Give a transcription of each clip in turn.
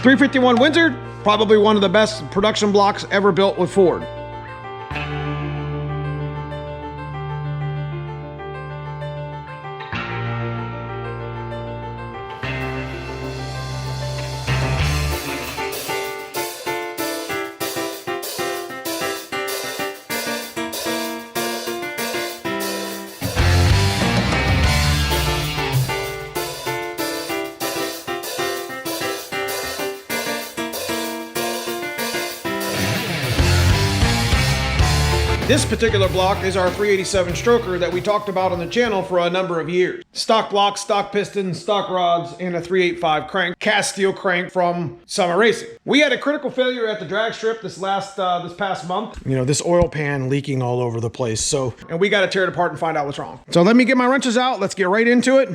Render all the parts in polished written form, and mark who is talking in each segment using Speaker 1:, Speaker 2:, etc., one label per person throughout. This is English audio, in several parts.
Speaker 1: 351 Windsor, probably one of the best production blocks ever built with Ford. This particular block is our 387 stroker that we talked about on the channel for a number of years. Stock block, stock pistons, stock rods, and a 385 crank, cast steel crank from summer racing. We had a critical failure at the drag strip this past month. You know, this oil pan leaking all over the place. And we got to tear it apart and find out what's wrong. So let me get my wrenches out. Let's get right into it.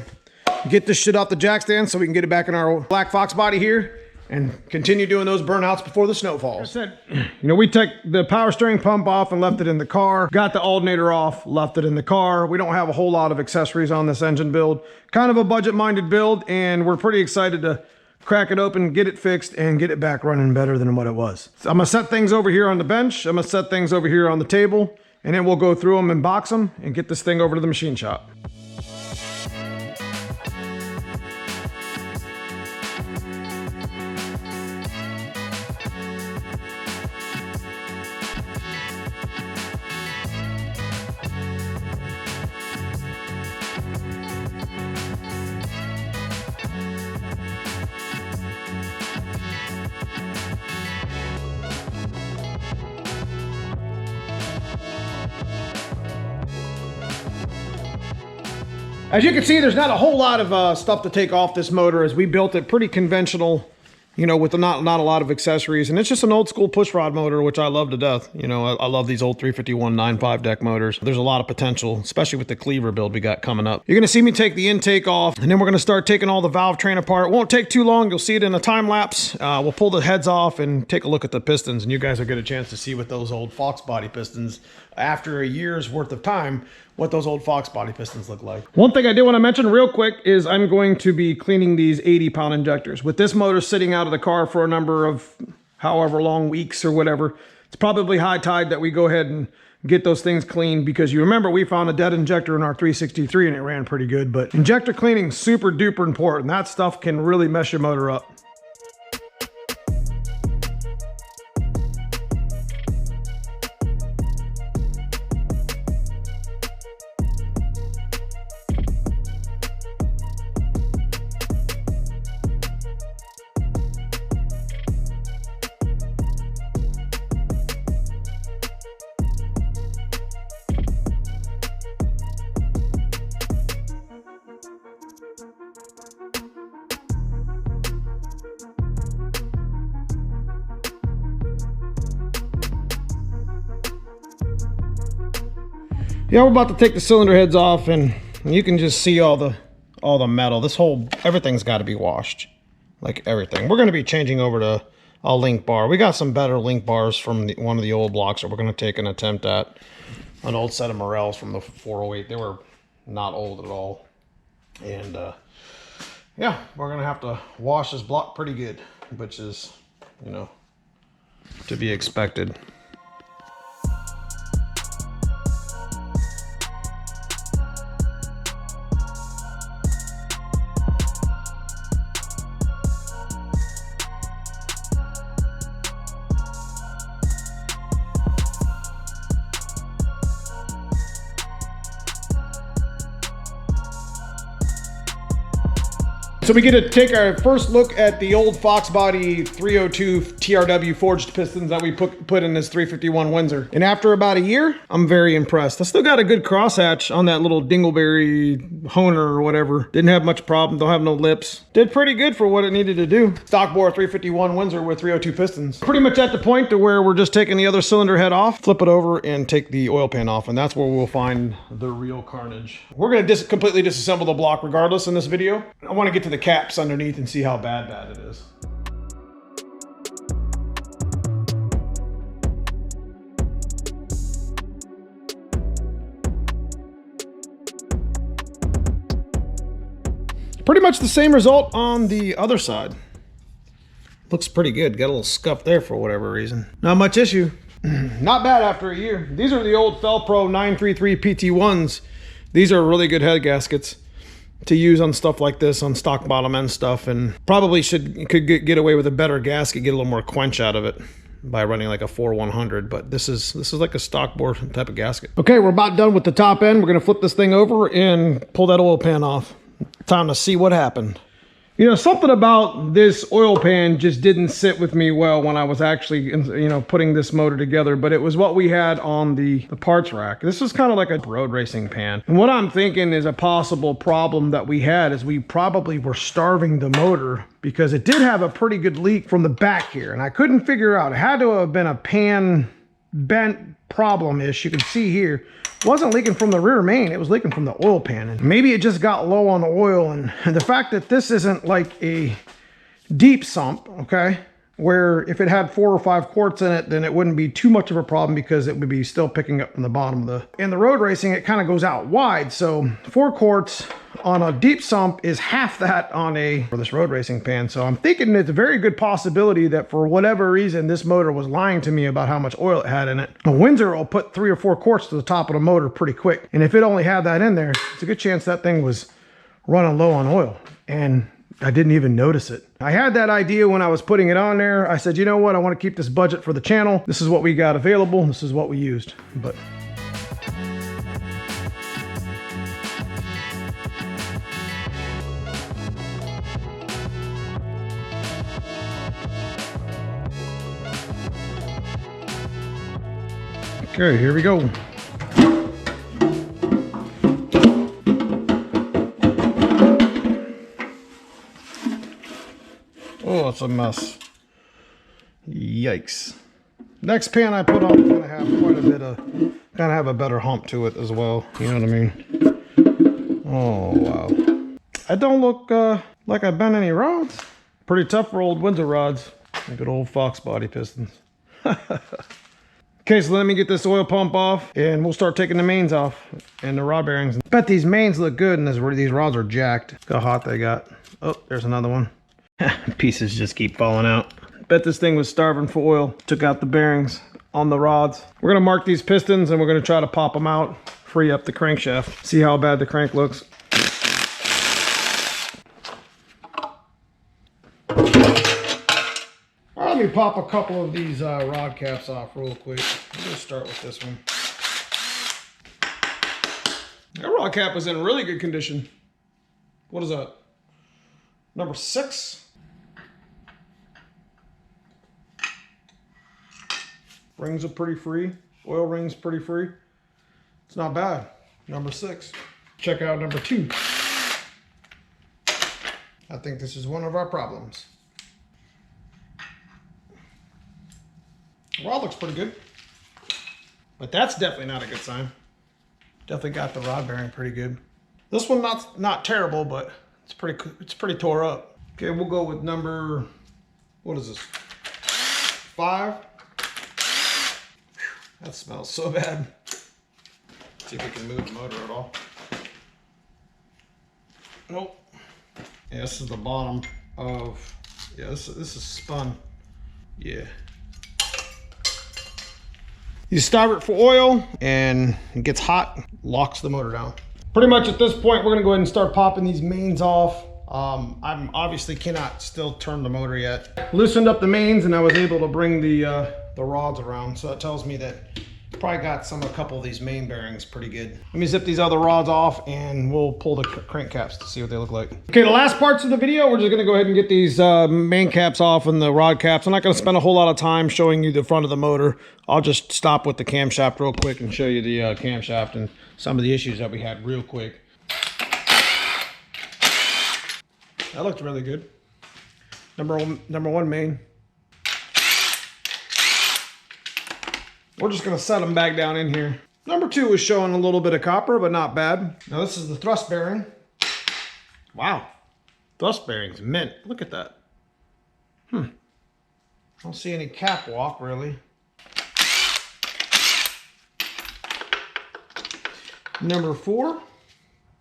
Speaker 1: Get this shit off the jack stand so we can get it back in our Black Fox body here and continue doing those burnouts before the snow falls. Like I said, you know, we took the power steering pump off and left it in the car. Got the alternator off, left it in the car. We don't have a whole lot of accessories on this engine build. Kind of a budget-minded build, and we're pretty excited to crack it open, get it fixed, and get it back running better than what it was. So I'm gonna set things over here on the bench. I'm gonna set things over here on the table, and then we'll go through them and box them and get this thing over to the machine shop. As you can see, there's not a whole lot of stuff to take off this motor, as we built it pretty conventional, you know, with not a lot of accessories. And it's just an old school push rod motor, which I love to death. You know, I love these old 351 9.5 deck motors. There's a lot of potential, especially with the cleaver build we got coming up. You're gonna see me take the intake off, and then we're gonna start taking all the valve train apart. It won't take too long. You'll see it in a time lapse. We'll pull the heads off and take a look at the pistons, and you guys will get a chance to see what those old Fox body pistons, after a year's worth of time, what those old Fox body pistons look like. One thing I did want to mention real quick is I'm going to be cleaning these 80-pound injectors. With this motor sitting out of the car for a number of however long weeks or whatever, it's probably high tide that we go ahead and get those things cleaned, because you remember we found a dead injector in our 363 and it ran pretty good. But injector cleaning is super duper important. That stuff can really mess your motor up. Yeah, we're about to take the cylinder heads off, and you can just see all the metal. Everything's got to be washed, like everything. We're going to be changing over to a link bar. We got some better link bars from one of the old blocks that we're going to take an attempt at. An old set of Morels from the 408. They were not old at all, and yeah, we're going to have to wash this block pretty good, which is, you know, to be expected. So we get to take our first look at the old Fox body 302 TRW forged pistons that we put in this 351 Windsor. And after about a year, I'm very impressed. I still got a good crosshatch on that little dingleberry honer or whatever. Didn't have much problem, don't have no lips. Did pretty good for what it needed to do. Stock bore 351 Windsor with 302 pistons. Pretty much at the point to where we're just taking the other cylinder head off, flip it over and take the oil pan off, and that's where we'll find the real carnage. We're gonna completely disassemble the block regardless in this video. I wanna get to the caps underneath and see how bad it is. Pretty much the same result on the other side. Looks pretty good. Got a little scuff there for whatever reason. Not much issue. Not bad after a year. These are the old Felpro 933 PT1s. These are really good head gaskets to use on stuff like this, on stock bottom end stuff, and probably could get away with a better gasket, get a little more quench out of it by running like a 4100, but this is like a stock bore type of gasket. Okay, we're about done with the top end. We're gonna flip this thing over and pull that oil pan off. Time to see what happened. You know, something about this oil pan just didn't sit with me well when I was actually, you know, putting this motor together, but it was what we had on the parts rack. This was kind of like a road racing pan. And what I'm thinking is a possible problem that we had is we probably were starving the motor, because it did have a pretty good leak from the back here. And I couldn't figure out, it had to have been a pan bent problem-ish. You can see here, it wasn't leaking from the rear main, it was leaking from the oil pan. And maybe it just got low on the oil. And the fact that this isn't like a deep sump, okay, where if it had 4 or 5 quarts in it, then it wouldn't be too much of a problem, because it would be still picking up from the bottom of the... In the road racing, it kind of goes out wide, so 4 quarts on a deep sump is half that on for this road racing pan. So I'm thinking it's a very good possibility that for whatever reason, this motor was lying to me about how much oil it had in it. A Windsor will put 3 or 4 quarts to the top of the motor pretty quick. And if it only had that in there, it's a good chance that thing was running low on oil. And I didn't even notice it. I had that idea when I was putting it on there. I said, you know what? I want to keep this budget for the channel. This is what we got available. This is what we used. But okay, here we go. Oh, it's a mess. Yikes. Next pan I put on is gonna have quite a bit of, gonna have a better hump to it as well. You know what I mean? Oh, wow. I don't look like I bent any rods. Pretty tough for old Windsor rods. Good old Fox body pistons. Okay, so let me get this oil pump off and we'll start taking the mains off and the rod bearings. Bet these mains look good and these rods are jacked. Look how hot they got. Oh, there's another one. Pieces just keep falling out. Bet this thing was starving for oil. Took out the bearings on the rods. We're gonna mark these pistons and we're gonna try to pop them out, free up the crankshaft. See how bad the crank looks. Let me pop a couple of these rod caps off real quick. I'm gonna start with this one. That rod cap was in really good condition. What is that? Number 6. Rings are pretty free. Oil rings pretty free. It's not bad. Number 6. Check out number 2. I think this is one of our problems. Rod looks pretty good, but that's definitely not a good sign. Definitely got the rod bearing pretty good. This one not terrible, but it's pretty tore up. Okay, we'll go with number, what is this? 5. That smells so bad. See if we can move the motor at all. Nope. Yeah, this is the bottom of, yeah, this is spun. Yeah. You start it for oil and it gets hot, locks the motor down. Pretty much at this point, we're gonna go ahead and start popping these mains off. I'm obviously cannot still turn the motor yet. Loosened up the mains and I was able to bring the rods around. So that tells me that probably got a couple of these main bearings pretty good. Let me zip these other rods off and we'll pull the crank caps to see what they look like. Okay, the last parts of the video, we're just gonna go ahead and get these main caps off and the rod caps. I'm not gonna spend a whole lot of time showing you the front of the motor. I'll just stop with the camshaft real quick and show you the camshaft and some of the issues that we had real quick. That looked really good. Number one main. We're just gonna set them back down in here. Number 2 is showing a little bit of copper, but not bad. Now this is the thrust bearing. Wow, thrust bearing's mint. Look at that. I don't see any cap walk really. Number 4,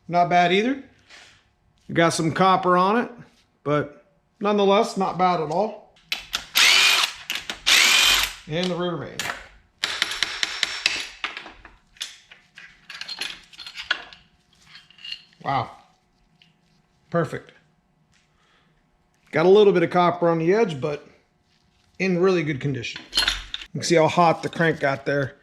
Speaker 1: not bad either. You got some copper on it, but nonetheless, not bad at all. and the rear main. Wow. Perfect. Got a little bit of copper on the edge, but in really good condition. You can see how hot the crank got there.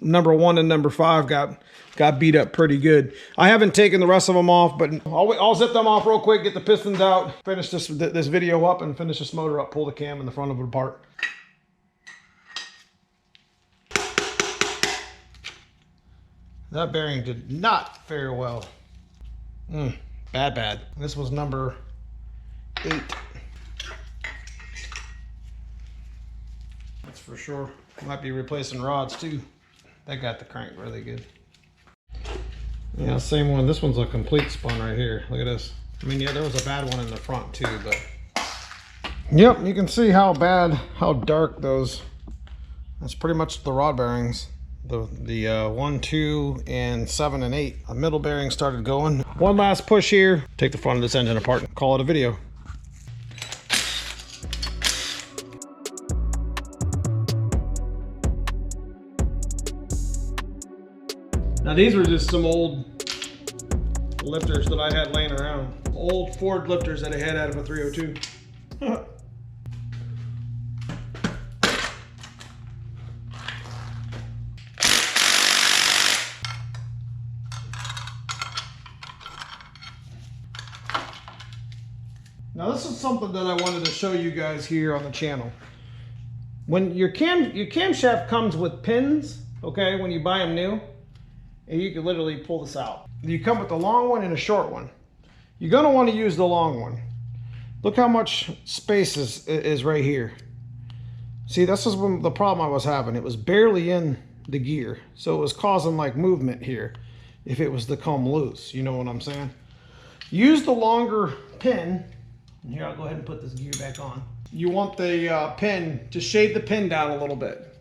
Speaker 1: Number 1 and number 5 got beat up pretty good. I haven't taken the rest of them off, but I'll zip them off real quick, get the pistons out, finish this video up, and finish this motor up, pull the cam in the front of it apart. That bearing did not fare well. Bad. This was number 8. That's for sure. Might be replacing rods too. That got the crank really good. Yeah, same one. This one's a complete spun right here. Look at this. I mean, yeah, there was a bad one in the front too, but yep, you can see how dark those. That's pretty much the rod bearings. The 1, 2, and 7 and 8. The middle bearing started going. One last push here. Take the front of this engine apart and call it a video. Now these were just some old lifters that I had laying around. Old Ford lifters that I had out of a 302. Now this is something that I wanted to show you guys here on the channel. When your camshaft comes with pins, okay, when you buy them new, and you can literally pull this out. You come with the long one and a short one. You're gonna want to use the long one. Look how much space is right here. See, this is the problem I was having. It was barely in the gear, so it was causing like movement here if it was to come loose, you know what I'm saying? Use the longer pin. Here, I'll go ahead and put this gear back on. You want the pin to shade the pin down a little bit.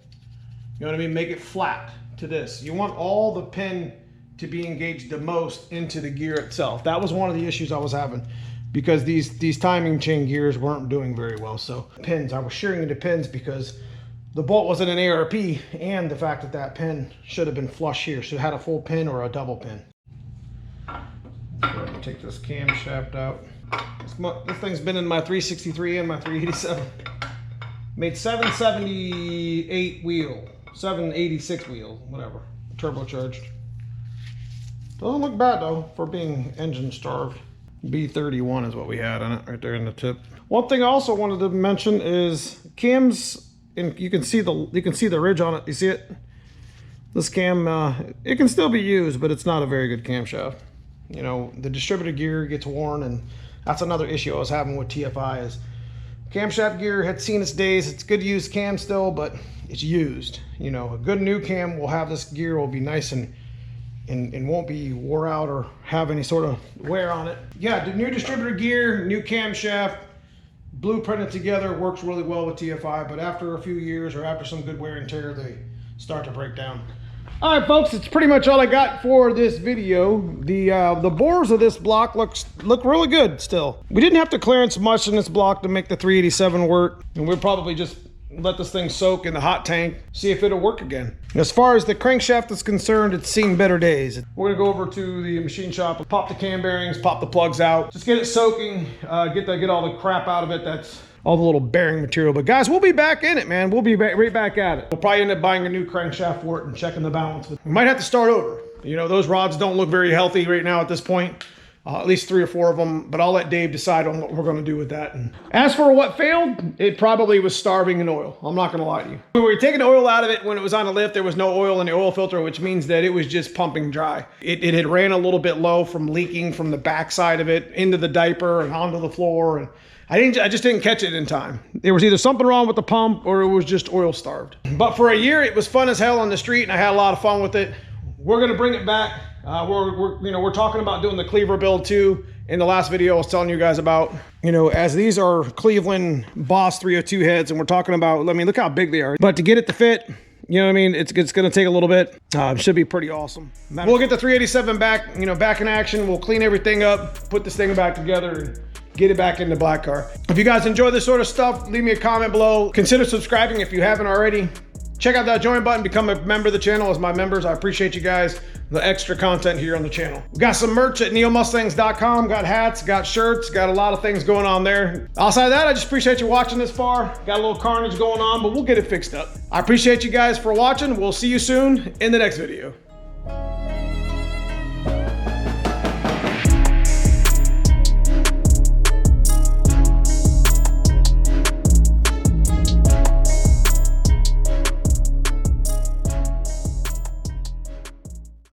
Speaker 1: You know what I mean? Make it flat to this. You want all the pin to be engaged the most into the gear itself. That was one of the issues I was having because these timing chain gears weren't doing very well. So pins, I was shearing into pins because the bolt wasn't an ARP, and the fact that that pin should have been flush here. Should have had a full pin or a double pin. Go ahead and take this camshaft out. This thing's been in my 363 and my 387. Made 778 wheel, 786 wheel, whatever, turbocharged. Doesn't look bad though for being engine starved. B31 is what we had on it right there in the tip. One thing I also wanted to mention is cams, and you can see the ridge on it. You see it? This cam, it can still be used, but it's not a very good camshaft. You know, the distributor gear gets worn, and that's another issue I was having with TFI is camshaft gear had seen its days. It's good to use cam still, but it's used. You know, a good new cam will have this gear will be nice and won't be wore out or have any sort of wear on it. Yeah, the new distributor gear, new camshaft, blueprinted together, works really well with TFI, but after a few years or after some good wear and tear, they start to break down. All right, folks, it's pretty much all I got for this video. The bores of this block look really good still. We didn't have to clearance much in this block to make the 387 work, and we'll probably just let this thing soak in the hot tank, see if it'll work again. As far as the crankshaft is concerned, it's seen better days. We're gonna go over to the machine shop, pop the cam bearings, pop the plugs out, just get it soaking, get all the crap out of it. That's all the little bearing material. But guys, we'll be back in it, man. We'll be right back at it. We'll probably end up buying a new crankshaft for it and checking the balance. We might have to start over. You know, those rods don't look very healthy right now at this point. At least 3 or 4 of them, but I'll let Dave decide on what we're gonna do with that. And as for what failed, it probably was starving in oil. I'm not gonna lie to you. We were taking oil out of it when it was on a lift. There was no oil in the oil filter, which means that it was just pumping dry. It had ran a little bit low from leaking from the back side of it into the diaper and onto the floor. And I just didn't catch it in time. There was either something wrong with the pump or it was just oil starved. But for a year, it was fun as hell on the street and I had a lot of fun with it. We're gonna bring it back. We're talking about doing the cleaver build too. In the last video I was telling you guys about, you know, as these are Cleveland Boss 302 heads, and we're talking about, I mean, look how big they are. But to get it to fit, you know what I mean, it's gonna take a little bit. Should be pretty awesome. We'll get the 387 back, you know, back in action. We'll clean everything up, put this thing back together, and get it back in the black car. If you guys enjoy this sort of stuff, leave me a comment below. Consider subscribing if you haven't already. Check out that join button, become a member of the channel as my members. I appreciate you guys, the extra content here on the channel. We got some merch at neomustangs.com, got hats, got shirts, got a lot of things going on there. Outside of that, I just appreciate you watching this far. Got a little carnage going on, but we'll get it fixed up. I appreciate you guys for watching. We'll see you soon in the next video.